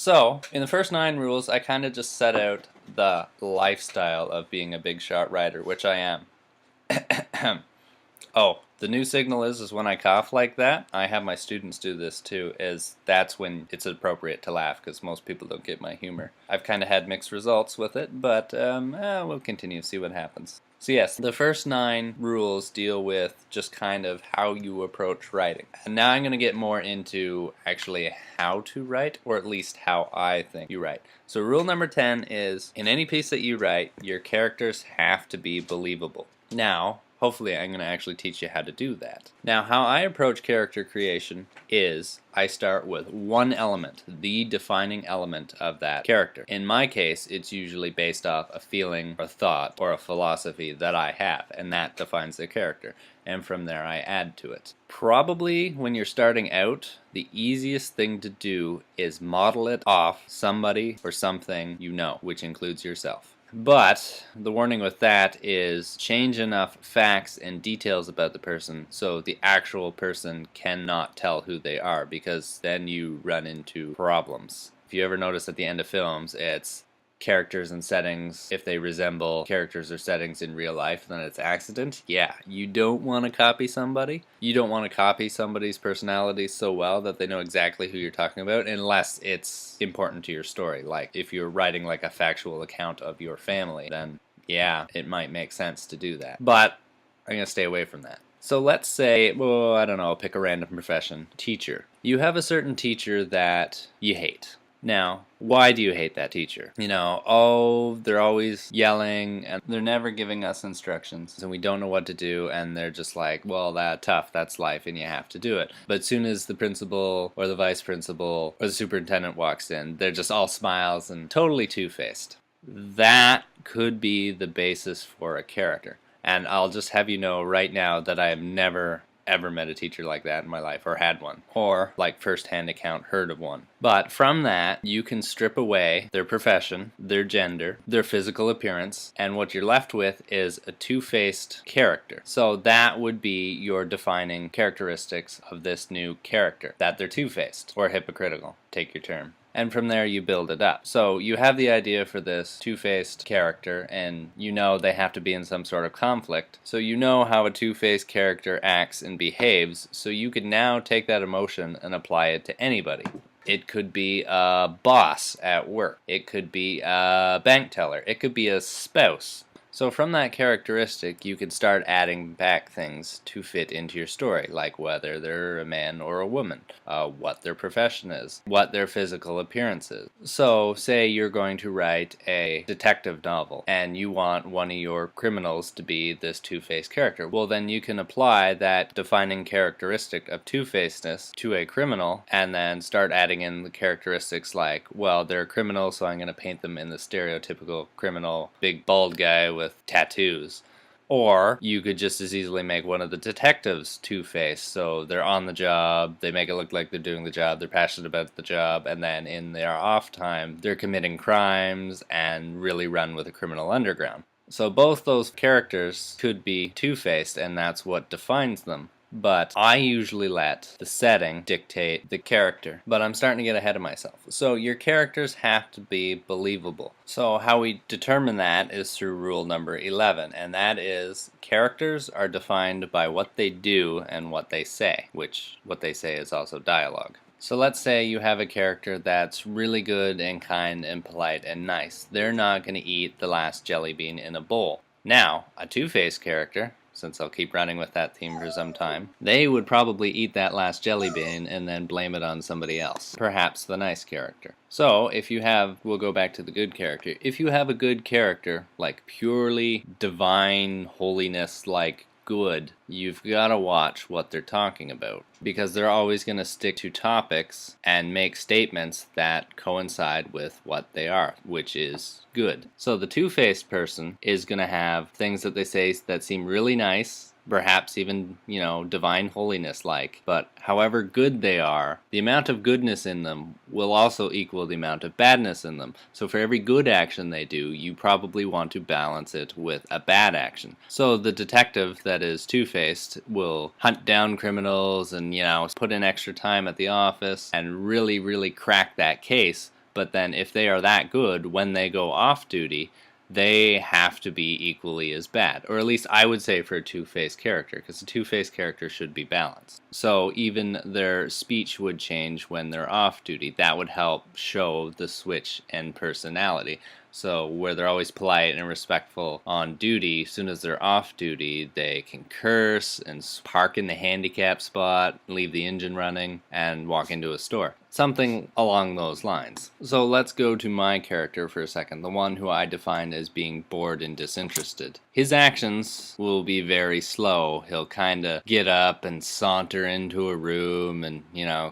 So, in the first 9 rules, I kind of just set out the lifestyle of being a big shot writer, which I am. Oh, the new signal is when I cough like that, I have my students do this too, is that's when it's appropriate to laugh, because most people don't get my humor. I've kind of had mixed results with it, but we'll continue to see what happens. So yes, the first 9 rules deal with just kind of how you approach writing. And now I'm going to get more into actually how to write, or at least how I think you write. So rule number 10 is, in any piece that you write, your characters have to be believable. Now, hopefully I'm going to actually teach you how to do that. Now, how I approach character creation is I start with one element, the defining element of that character. In my case, it's usually based off a feeling or thought or a philosophy that I have, and that defines the character. And from there I add to it. Probably when you're starting out, the easiest thing to do is model it off somebody or something you know, which includes yourself. But the warning with that is change enough facts and details about the person so the actual person cannot tell who they are, because then you run into problems. If you ever notice at the end of films, it's characters and settings. If they resemble characters or settings in real life, then it's accident. Yeah, you don't want to copy somebody. You don't want to copy somebody's personality so well that they know exactly who you're talking about, unless it's important to your story. Like if you're writing like a factual account of your family, then yeah, it might make sense to do that. But I'm going to stay away from that. So let's say, well, I don't know, pick a random profession. Teacher. You have a certain teacher that you hate. Now, why do you hate that teacher? You know, oh, they're always yelling and they're never giving us instructions and we don't know what to do, and they're just like, well, that's tough, that's life and you have to do it. But as soon as the principal or the vice principal or the superintendent walks in, they're just all smiles and totally two-faced. That could be the basis for a character. And I'll just have you know right now that I have never ever met a teacher like that in my life, or had one, or like first-hand account heard of one. But from that, you can strip away their profession, their gender, their physical appearance, and what you're left with is a two-faced character. So that would be your defining characteristics of this new character, that they're two-faced, or hypocritical, take your term. And from there you build it up. So you have the idea for this two-faced character, and you know they have to be in some sort of conflict. So you know how a two-faced character acts and behaves, so you can now take that emotion and apply it to anybody. It could be a boss at work. It could be a bank teller. It could be a spouse. So from that characteristic, you can start adding back things to fit into your story, like whether they're a man or a woman, what their profession is, what their physical appearance is. So say you're going to write a detective novel, and you want one of your criminals to be this two-faced character. Well, then you can apply that defining characteristic of two-facedness to a criminal, and then start adding in the characteristics like, well, they're a criminal, so I'm going to paint them in the stereotypical criminal, big bald guy with tattoos. Or you could just as easily make one of the detectives two-faced, so they're on the job, they make it look like they're doing the job, they're passionate about the job, and then in their off time they're committing crimes and really run with a criminal underground. So both those characters could be two-faced, and that's what defines them. But I usually let the setting dictate the character. But I'm starting to get ahead of myself. So your characters have to be believable. So how we determine that is through rule number 11, and that is characters are defined by what they do and what they say, which what they say is also dialogue. So let's say you have a character that's really good and kind and polite and nice. They're not going to eat the last jelly bean in a bowl. Now, a two-faced character, since I'll keep running with that theme for some time, they would probably eat that last jelly bean and then blame it on somebody else, perhaps the nice character. So if you have, we'll go back to the good character, if you have a good character, like purely divine holiness, like good, you've got to watch what they're talking about, because they're always going to stick to topics and make statements that coincide with what they are, which is good. So the two-faced person is going to have things that they say that seem really nice, perhaps even, you know, divine holiness like, but however good they are, the amount of goodness in them will also equal the amount of badness in them. So for every good action they do, you probably want to balance it with a bad action. So the detective that is two-faced will hunt down criminals and, you know, put in extra time at the office and really, really crack that case. But then if they are that good, when they go off duty, they have to be equally as bad. Or at least I would say for a two-faced character, because a two-faced character should be balanced. So even their speech would change when they're off duty. That would help show the switch in personality. So where they're always polite and respectful on duty, as soon as they're off duty, they can curse and park in the handicap spot, leave the engine running, and walk into a store. Something along those lines. So let's go to my character for a second, the one who I define as being bored and disinterested. His actions will be very slow. He'll kind of get up and saunter into a room and,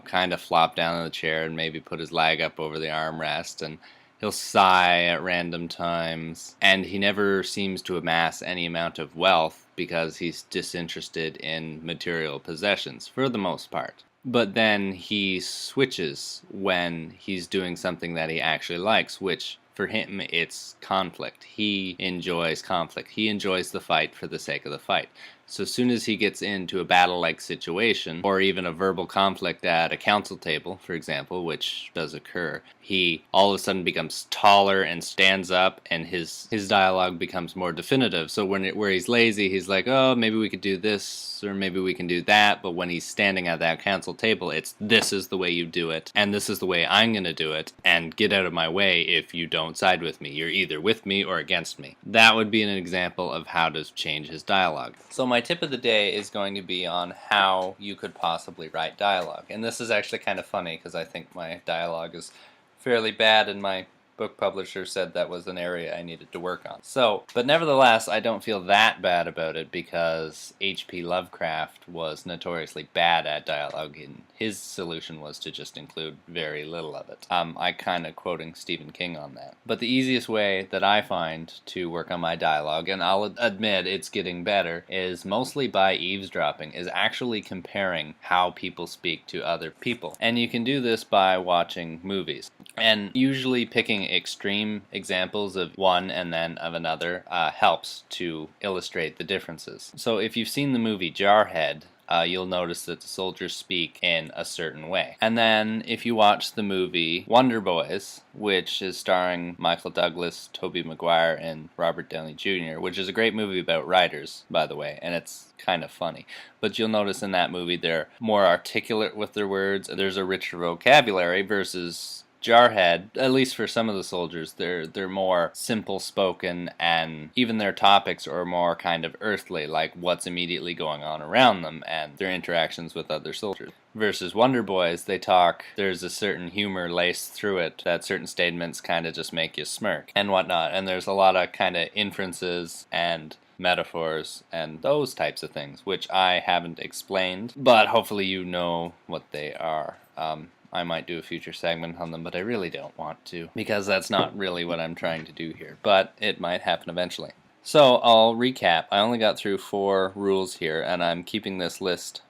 kind of flop down in the chair and maybe put his leg up over the armrest, and he'll sigh at random times, and he never seems to amass any amount of wealth because he's disinterested in material possessions for the most part. But then he switches when he's doing something that he actually likes, which for him it's conflict. He enjoys conflict. He enjoys the fight for the sake of the fight. So as soon as he gets into a battle-like situation, or even a verbal conflict at a council table, for example, which does occur, he all of a sudden becomes taller and stands up, and his dialogue becomes more definitive. So where he's lazy, he's like, oh, maybe we could do this, or maybe we can do that, but when he's standing at that council table, it's, this is the way you do it, and this is the way I'm going to do it, and get out of my way if you don't side with me. You're either with me or against me. That would be an example of how to change his dialogue. So my tip of the day is going to be on how you could possibly write dialogue. And this is actually kind of funny because I think my dialogue is fairly bad, and my book publisher said that was an area I needed to work on. So, but nevertheless, I don't feel that bad about it because H.P. Lovecraft was notoriously bad at dialogue, and his solution was to just include very little of it. I kind of quoting Stephen King on that. But the easiest way that I find to work on my dialogue, and I'll admit it's getting better, is mostly by eavesdropping, is actually comparing how people speak to other people. And you can do this by watching movies. And usually picking extreme examples of one and then of another helps to illustrate the differences. So if you've seen the movie Jarhead, you'll notice that the soldiers speak in a certain way. And then if you watch the movie Wonder Boys, which is starring Michael Douglas, Tobey Maguire, and Robert Downey Jr., which is a great movie about writers, by the way, and it's kind of funny. But you'll notice in that movie they're more articulate with their words, there's a richer vocabulary, versus Jarhead, at least for some of the soldiers, they're more simple spoken, and even their topics are more kind of earthly, like what's immediately going on around them and their interactions with other soldiers. Versus Wonder Boys, they talk, there's a certain humor laced through it, that certain statements kind of just make you smirk and whatnot, and there's a lot of kind of inferences and metaphors and those types of things, which I haven't explained, but hopefully you know what they are. I might do a future segment on them, but I really don't want to, because that's not really what I'm trying to do here, but it might happen eventually. So I'll recap. I only got through 4 rules here, and I'm keeping this list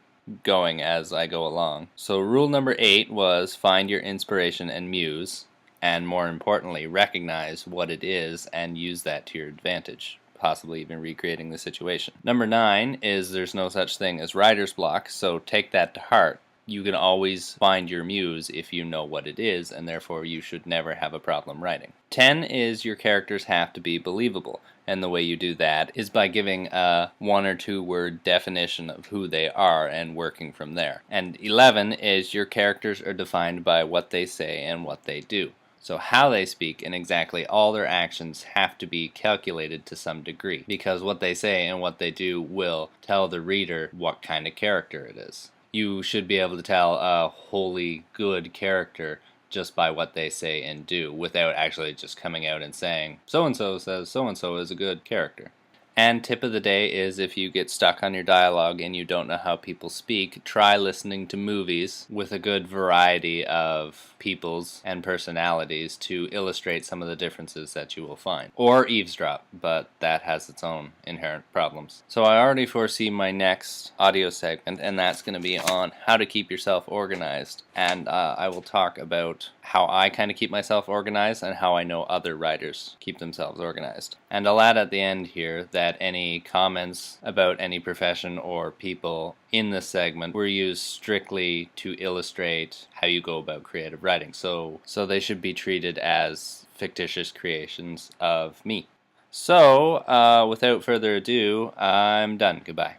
going as I go along. So rule number 8 was find your inspiration and muse, and more importantly, recognize what it is and use that to your advantage, possibly even recreating the situation. Number 9 is there's no such thing as writer's block, so take that to heart. You can always find your muse if you know what it is, and therefore you should never have a problem writing. 10 is your characters have to be believable, and the way you do that is by giving a 1 or 2 word definition of who they are and working from there. And 11 is your characters are defined by what they say and what they do. So how they speak and exactly all their actions have to be calculated to some degree, because what they say and what they do will tell the reader what kind of character it is. You should be able to tell a wholly good character just by what they say and do, without actually just coming out and saying, so-and-so says so-and-so is a good character. And tip of the day is if you get stuck on your dialogue and you don't know how people speak, try listening to movies with a good variety of peoples and personalities to illustrate some of the differences that you will find. Or eavesdrop, but that has its own inherent problems. So I already foresee my next audio segment, and that's going to be on how to keep yourself organized. And I will talk about how I kind of keep myself organized and how I know other writers keep themselves organized. And I'll add at the end here that that any comments about any profession or people in this segment were used strictly to illustrate how you go about creative writing. So they should be treated as fictitious creations of me. So, without further ado, I'm done. Goodbye.